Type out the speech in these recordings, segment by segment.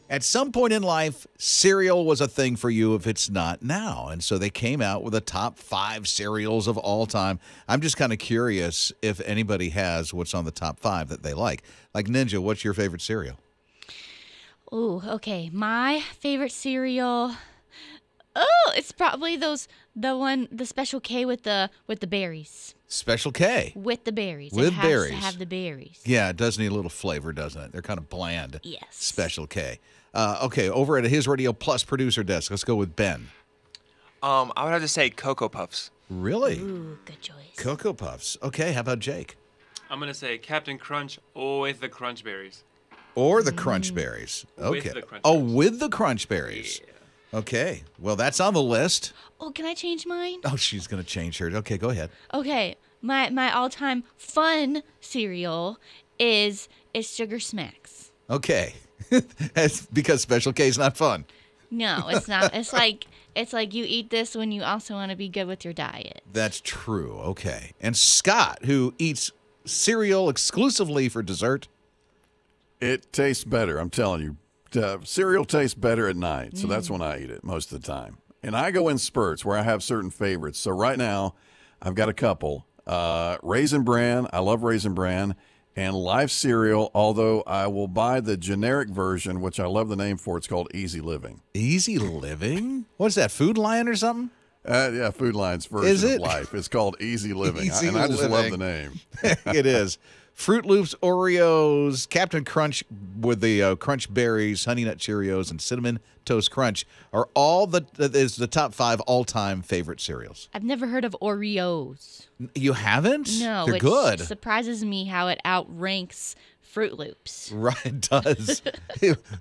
At some point in life, cereal was a thing for you if it's not now. And so they came out with a top 5 cereals of all time. I'm just kind of curious if anybody has what's on the top 5 that they like. Like Ninja, what's your favorite cereal? Ooh, okay. My favorite cereal. Oh, it's probably the Special K with the berries. Special K. With the berries. With it berries. has to have the berries. Yeah, it does need a little flavor, doesn't it? They're kind of bland. Yes. Special K. Okay, over at His Radio Plus producer desk, let's go with Ben. I would have to say Cocoa Puffs. Really? Ooh, good choice. Cocoa Puffs. Okay, how about Jake? I'm going to say Captain Crunch with the Crunch Berries. Or the Crunch Berries. Okay. With the Crunch Oh, Berries. with the Crunch Berries. Yeah. Okay. Well, that's on the list. Oh, can I change mine? Oh, she's going to change hers. Okay, go ahead. Okay, my all-time fun cereal is Sugar Smacks. Okay. That's because Special K is not fun. No, it's not. It's like you eat this when you also want to be good with your diet. That's true. Okay. And Scott, who eats cereal exclusively for dessert. It tastes better, I'm telling you. Cereal tastes better at night, so that's when I eat it most of the time. And I go in spurts where I have certain favorites. So right now, I've got a couple. Raisin Bran, I love Raisin Bran, and Life cereal, although I will buy the generic version, which I love the name for. It's called Easy Living. Easy Living? What's that, Food Lion or something? Yeah, Food Lion's version of Life. It's called Easy Living, Easy and I just love Living. the name. It is. Fruit Loops, Oreos, Captain Crunch with the Crunch Berries, Honey Nut Cheerios, and Cinnamon Toast Crunch are all the top 5 all-time favorite cereals. I've never heard of Oreos. You haven't? No, They're which good. surprises me how it outranks Fruit Loops. Right, it does.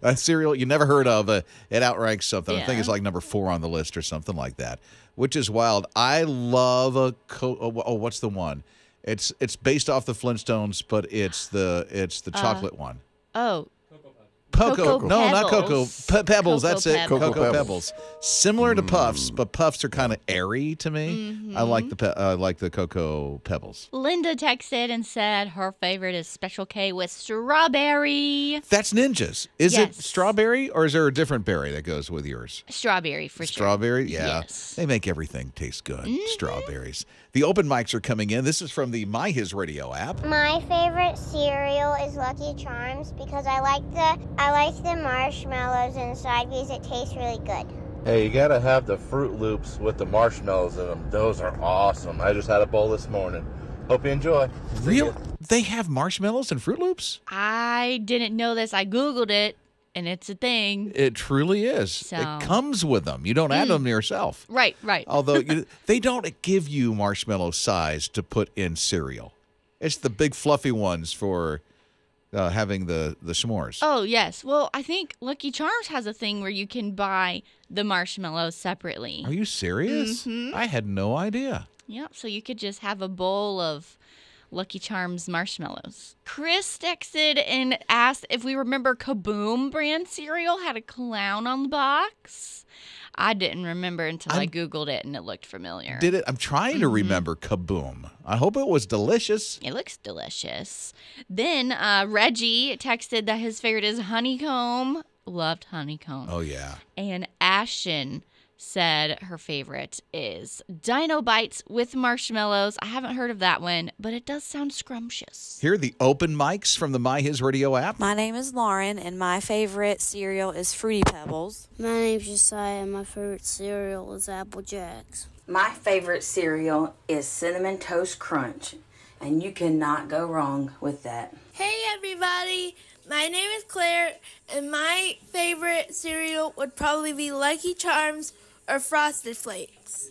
A cereal you never heard of, it outranks something. I think it's like number 4 on the list or something like that, which is wild. I love what's the one? It's based off the Flintstones, but it's the chocolate one. Oh. Cocoa. No, not Cocoa. Pebbles. Cocoa That's it. Pebbles. Cocoa Pebbles. Similar to Puffs, but Puffs are kind of airy to me. I like the Cocoa Pebbles. Linda texted and said her favorite is Special K with strawberry. That's Ninja's. Is it Yes. strawberry, or is there a different berry that goes with yours? Strawberry for sure. Strawberry? Yeah. Yes. They make everything taste good. Strawberries. The open mics are coming in. This is from the My HISRadio app. My favorite cereal is Lucky Charms because I like the marshmallows inside because it tastes really good. Hey, you gotta have the Fruit Loops with the marshmallows in them. Those are awesome. I just had a bowl this morning. Hope you enjoy. Real? They have marshmallows and Fruit Loops? I didn't know this. I Googled it, and it's a thing. It truly is. So. It comes with them. You don't add them to yourself. Right. Although they don't give you marshmallow size to put in cereal. It's the big fluffy ones for having the s'mores. Oh, yes. Well, I think Lucky Charms has a thing where you can buy the marshmallows separately. Are you serious? I had no idea. Yeah, so you could just have a bowl of Lucky Charms marshmallows. Chris texted and asked if we remember Kaboom brand cereal had a clown on the box. I didn't remember until I Googled it, and it looked familiar. Did it? I'm trying to remember Kaboom. I hope it was delicious. It looks delicious. Then Reggie texted that his favorite is honeycomb. Loved honeycomb. Oh, yeah. And Ashton said her favorite is Dino Bites with marshmallows. I haven't heard of that one, but it does sound scrumptious. Here are the open mics from the My HISRadio app. My name is Lauren, and my favorite cereal is Fruity Pebbles. My name's Josiah, and my favorite cereal is Apple Jacks. My favorite cereal is Cinnamon Toast Crunch, and you cannot go wrong with that. Hey everybody, my name is Claire, and my favorite cereal would probably be Lucky Charms or Frosted Flakes.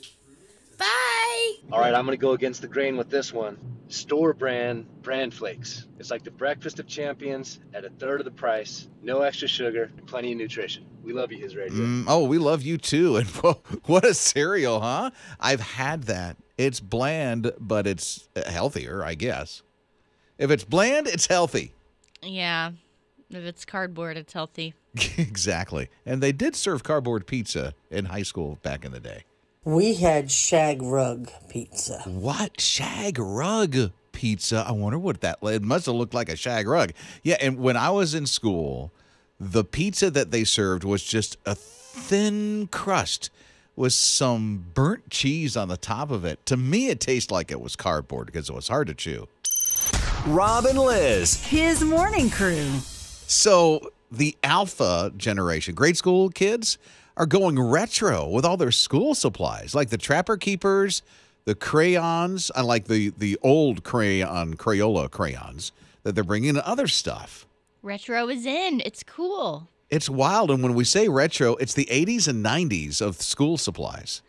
Bye! All right, I'm going to go against the grain with this one. Store brand flakes. It's like the breakfast of champions at a third of the price, no extra sugar, plenty of nutrition. We love you, His Radio. Oh, we love you too. And what a cereal, huh? I've had that. It's bland, but it's healthier, I guess. If it's bland, it's healthy. Yeah. If it's cardboard, it's healthy. Exactly. And they did serve cardboard pizza in high school back in the day. We had shag rug pizza. What? Shag rug pizza? I wonder what that, it must have looked like a shag rug. Yeah, and when I was in school, the pizza that they served was just a thin crust with some burnt cheese on the top of it. To me, it tasted like it was cardboard because it was hard to chew. Rob and Lizz. His morning crew. So the alpha generation, grade school kids, are going retro with all their school supplies, like the Trapper Keepers, the crayons. I like the old Crayola crayons that they're bringing, and other stuff. Retro is in. It's cool. It's wild. And when we say retro, it's the 80s and 90s of school supplies.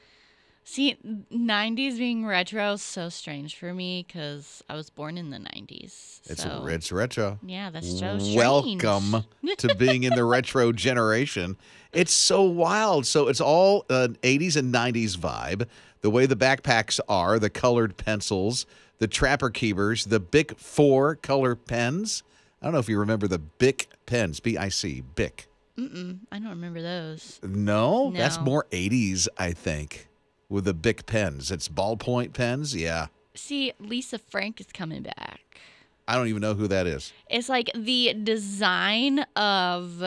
See, 90s being retro is so strange for me because I was born in the 90s. It's retro. Yeah, that's so strange. Welcome to being in the retro generation. It's so wild. So it's all an 80s and 90s vibe. The way the backpacks are, the colored pencils, the Trapper Keepers, the Bic 4 color pens. I don't know if you remember the Bic pens, B-I-C, Bic. I don't remember those. No? That's more 80s, I think, with the Bic pens. It's ballpoint pens, yeah. See, Lisa Frank is coming back. I don't even know who that is. It's like the design of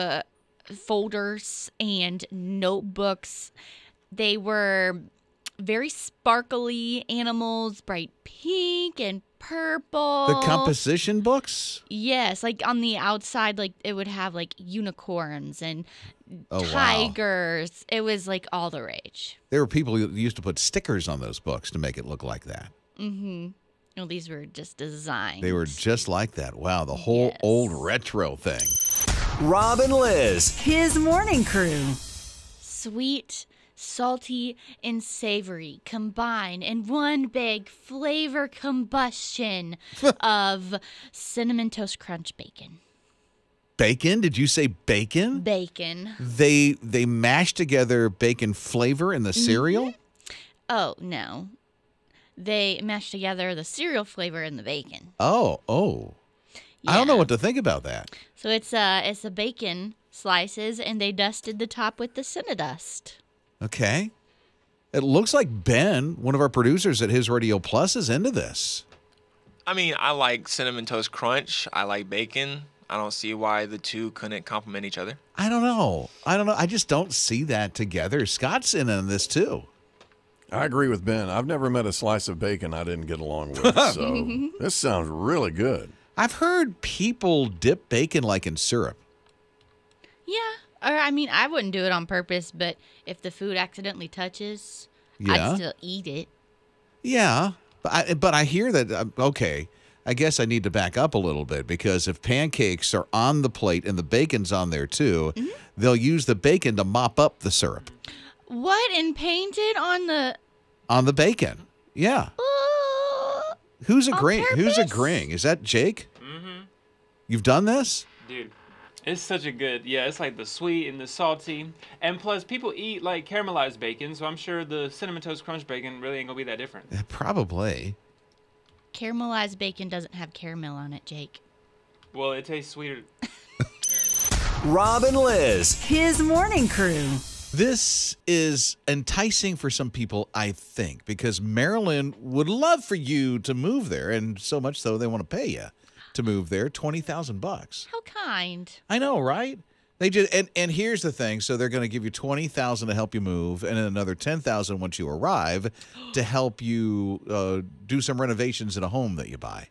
folders and notebooks. They were very sparkly animals, bright pink and purple. The composition books? Yes, like on the outside, like it would have like unicorns and Oh, tigers. Wow. It was like all the rage. There were people who used to put stickers on those books to make it look like that. Mm-hmm. No, these were just designs. They were just like that. Wow, the whole old retro thing. Rob and Lizz. His morning crew. Sweet, salty, and savory combine in one big flavor combustion of Cinnamon Toast Crunch bacon. Bacon? Did you say bacon? Bacon. They mashed together bacon flavor in the cereal? Mm-hmm. Oh, no. They mashed together the cereal flavor and the bacon. Oh. Yeah. I don't know what to think about that. So it's a bacon slices, and they dusted the top with the Cinnadust. Okay. It looks like Ben, one of our producers at His Radio Plus, is into this. I mean, I like Cinnamon Toast Crunch. I like bacon. I don't see why the two couldn't complement each other. I don't know. I just don't see that together. Scott's in on this too. I agree with Ben. I've never met a slice of bacon I didn't get along with. So this sounds really good. I've heard people dip bacon like in syrup. Yeah. Or, I mean, I wouldn't do it on purpose, but if the food accidentally touches, I'd still eat it. Yeah. But I hear that, okay, I guess I need to back up a little bit, because if pancakes are on the plate and the bacon's on there too, they'll use the bacon to mop up the syrup. What? And paint it on the... On the bacon. Yeah. Who's agreeing? Who's agreeing? Is that Jake? Mm-hmm. You've done this? Dude, it's such a good, it's like the sweet and the salty. And plus, people eat like caramelized bacon, so I'm sure the Cinnamon Toast Crunch bacon really ain't gonna be that different. Probably. Caramelized bacon doesn't have caramel on it, Jake. Well, it tastes sweeter. Rob and Lizz. His morning crew. This is enticing for some people, I think, because Maryland would love for you to move there, and so much so they want to pay you to move there, $20,000. How kind. I know, right? They just and here's the thing: so they're going to give you $20,000 to help you move, and then another $10,000 once you arrive to help you do some renovations in a home that you buy.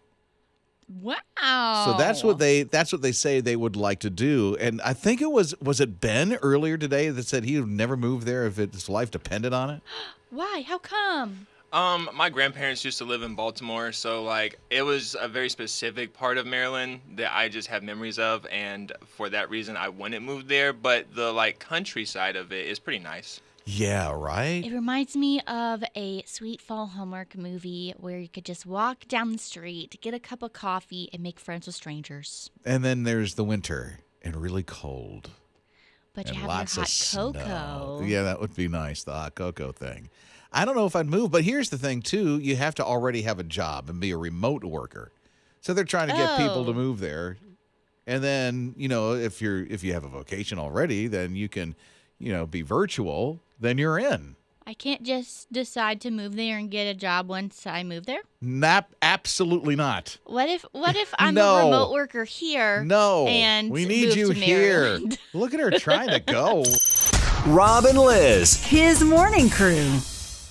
Wow. So that's what they say they would like to do. And I think it was it Ben earlier today that said he would never move there if his life depended on it? Why? How come? My grandparents used to live in Baltimore, so like it was a very specific part of Maryland that I just have memories of, and for that reason I wouldn't move there, but the like countryside of it is pretty nice. Yeah, right? It reminds me of a sweet fall Hallmark movie where you could just walk down the street, get a cup of coffee, and make friends with strangers. And then there's the winter and really cold. But and you have lots your of hot cocoa. Snow. Yeah, that would be nice, the hot cocoa thing. I don't know if I'd move, but here's the thing, too. You have to already have a job and be a remote worker. So they're trying to get people to move there. And then, if you have a vocation already, then you can, be virtual, then you're in. I can't just decide to move there and get a job once I move there? Absolutely not. What if I'm No. a remote worker here? No. And we need move you to here. Maryland? Look at her trying to go. Rob and Lizz. His morning crew.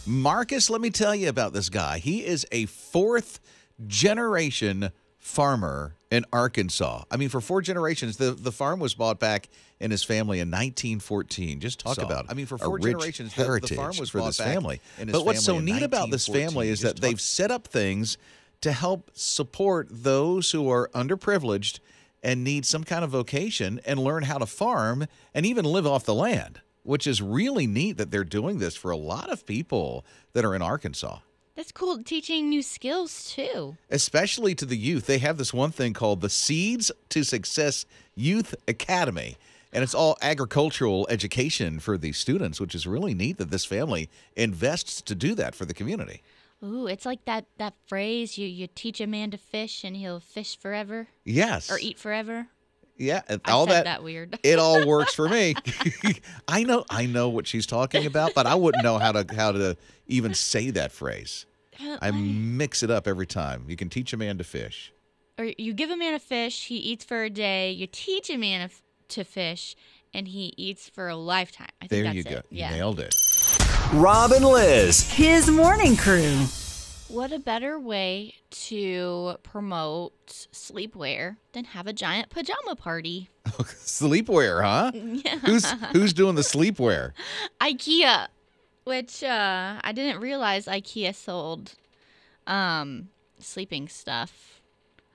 Marcus, let me tell you about this guy. He is a fourth-generation farmer in Arkansas. I mean, for 4 generations, the farm was bought back in his family in 1914. Just talk about, for 4 generations, the farm was for this family. But what's so neat about this family is that they've set up things to help support those who are underprivileged and need some kind of vocation and learn how to farm and even live off the land, which is really neat that they're doing this for a lot of people that are in Arkansas. That's cool. Teaching new skills, too. Especially to the youth. They have this one thing called the Seeds to Success Youth Academy. And it's all agricultural education for these students, which is really neat that this family invests to do that for the community. Ooh, it's like that phrase, you teach a man to fish and he'll fish forever. Yes. Or eat forever. Yeah, I said that weird. It all works for me. I know what she's talking about, but I wouldn't know how to even say that phrase. I mix it up every time. You can teach a man to fish. Or you give a man a fish, he eats for a day. You teach a man to fish, and he eats for a lifetime. I think there that's you go. it. You nailed it. Rob and Lizz. His morning crew. What a better way to promote sleepwear than have a giant pajama party? Sleepwear, huh? Yeah. Who's doing the sleepwear? IKEA, which I didn't realize IKEA sold sleeping stuff.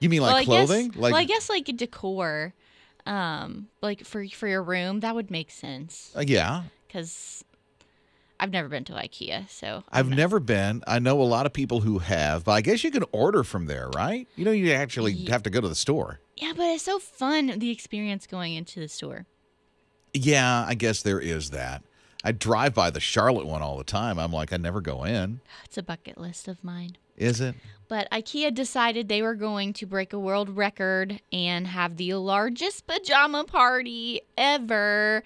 You mean like clothing? I guess like decor, like for your room. That would make sense. Yeah. Because I've never been to IKEA, so I've never been. I know a lot of people who have, but I guess you can order from there, right? You actually have to go to the store. Yeah, but it's so fun, the experience going into the store. Yeah, I guess there is that. I drive by the Charlotte one all the time. I'm like, I never go in. It's a bucket list of mine. Is it? But IKEA decided they were going to break a world record and have the largest pajama party ever.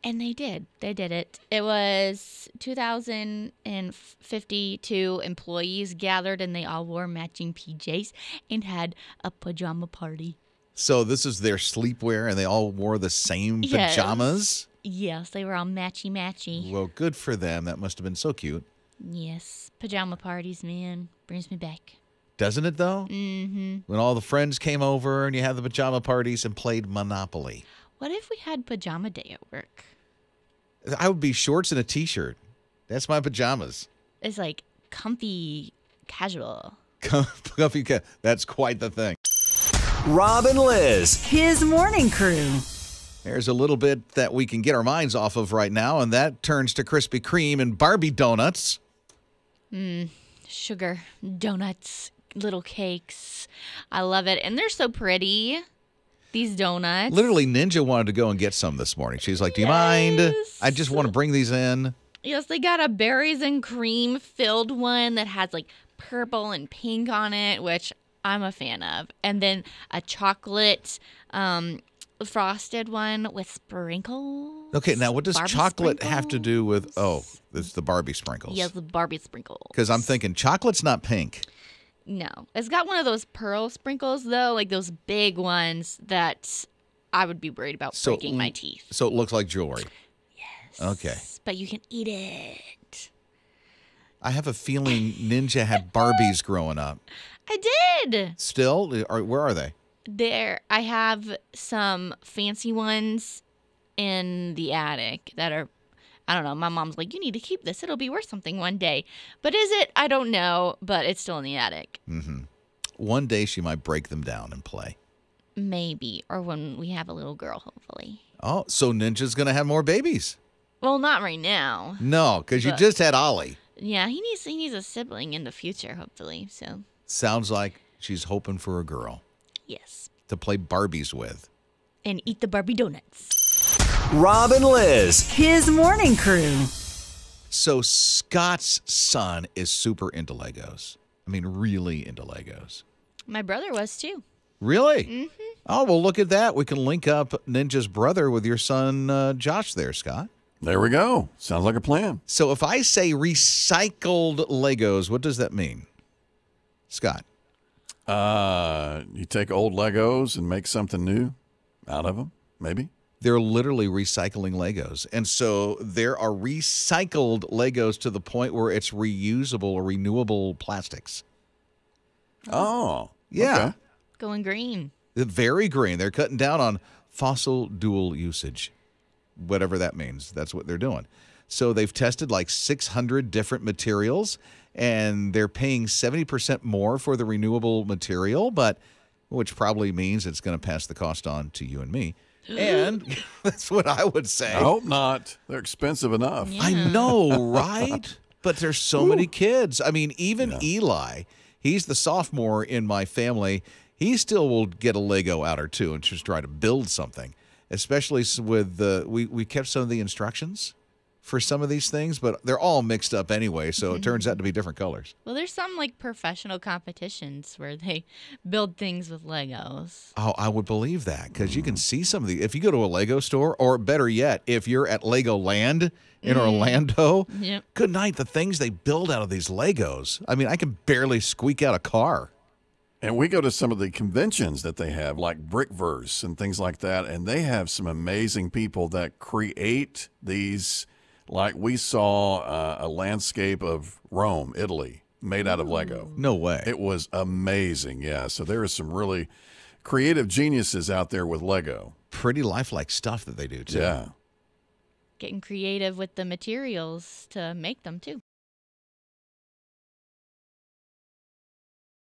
And they did. They did it. It was 2,052 employees gathered, and they all wore matching PJs and had a pajama party. So this is their sleepwear, and they all wore the same pajamas? Yes, they were all matchy-matchy. Well, good for them. That must have been so cute. Yes, pajama parties, man. Brings me back. Doesn't it, though? Mm-hmm. When all the friends came over and you had the pajama parties and played Monopoly. What if we had pajama day at work? I would be shorts and a T-shirt. That's my pajamas. It's like comfy casual. Comfy, that's quite the thing. Rob and Lizz. His morning crew. There's a little bit that we can get our minds off of right now, and that turns to Krispy Kreme and Barbie donuts. Sugar, donuts, little cakes. I love it. And they're so pretty. These donuts. Literally, Ninja wanted to go and get some this morning. She's like, do you mind? I just want to bring these in. Yes, they got a berries and cream filled one that has like purple and pink on it, which I'm a fan of. And then a chocolate frosted one with sprinkles. Okay, now what does Barbie chocolate have to do with, it's the Barbie sprinkles. Yes, the Barbie sprinkles. Because I'm thinking chocolate's not pink. No. It's got one of those pearl sprinkles, though, like those big ones that I would be worried about breaking my teeth. So it looks like jewelry. Yes. Okay. But you can eat it. I have a feeling Ninja had Barbies growing up. I did. Still? Where are they? I have some fancy ones in the attic that are, I don't know. My mom's like, you need to keep this. It'll be worth something one day. But is it? I don't know. But it's still in the attic. Mm-hmm. One day she might break them down and play. Maybe. Or when we have a little girl, hopefully. Oh, so Ninja's going to have more babies. Well, not right now. No, because you just had Ollie. Yeah, he needs a sibling in the future, hopefully. So sounds like she's hoping for a girl. Yes. To play Barbies with. And eat the Barbie donuts. Rob and Lizz. His morning crew. So Scott's son is super into Legos. I mean, really into Legos. My brother was too. Really? Mm-hmm. Oh, well, look at that. We can link up Ninja's brother with your son, Josh there, Scott. There we go. Sounds like a plan. So if I say recycled Legos, what does that mean? Scott? You take old Legos and make something new out of them, maybe? They're literally recycling Legos. And so there are recycled Legos to the point where it's reusable or renewable plastics. Oh. Yeah. Okay. Going green. Very green. They're cutting down on fossil dual usage, whatever that means. That's what they're doing. So they've tested like 600 different materials, and they're paying 70% more for the renewable material, but which probably means it's going to pass the cost on to you and me. And that's what I would say. I hope not. They're expensive enough. Yeah. I know, right? But there's so many kids. I mean, even Eli, he's the sophomore in my family. He still will get a Lego out or two and just try to build something, especially with we kept some of the instructions for some of these things, but they're all mixed up anyway, so it turns out to be different colors. Well, there's some like professional competitions where they build things with Legos. Oh, I would believe that because you can see some of the. If you go to a Lego store, or better yet, if you're at Legoland in Orlando, Yep. good night. The things they build out of these Legos. I mean, I can barely squeak out a car. And we go to some of the conventions that they have, like Brickverse and things like that, and they have some amazing people that create these. Like we saw a landscape of Rome, Italy, made out of Lego. No way. It was amazing, yeah. So there are some really creative geniuses out there with Lego. Pretty lifelike stuff that they do, too. Yeah. Getting creative with the materials to make them, too.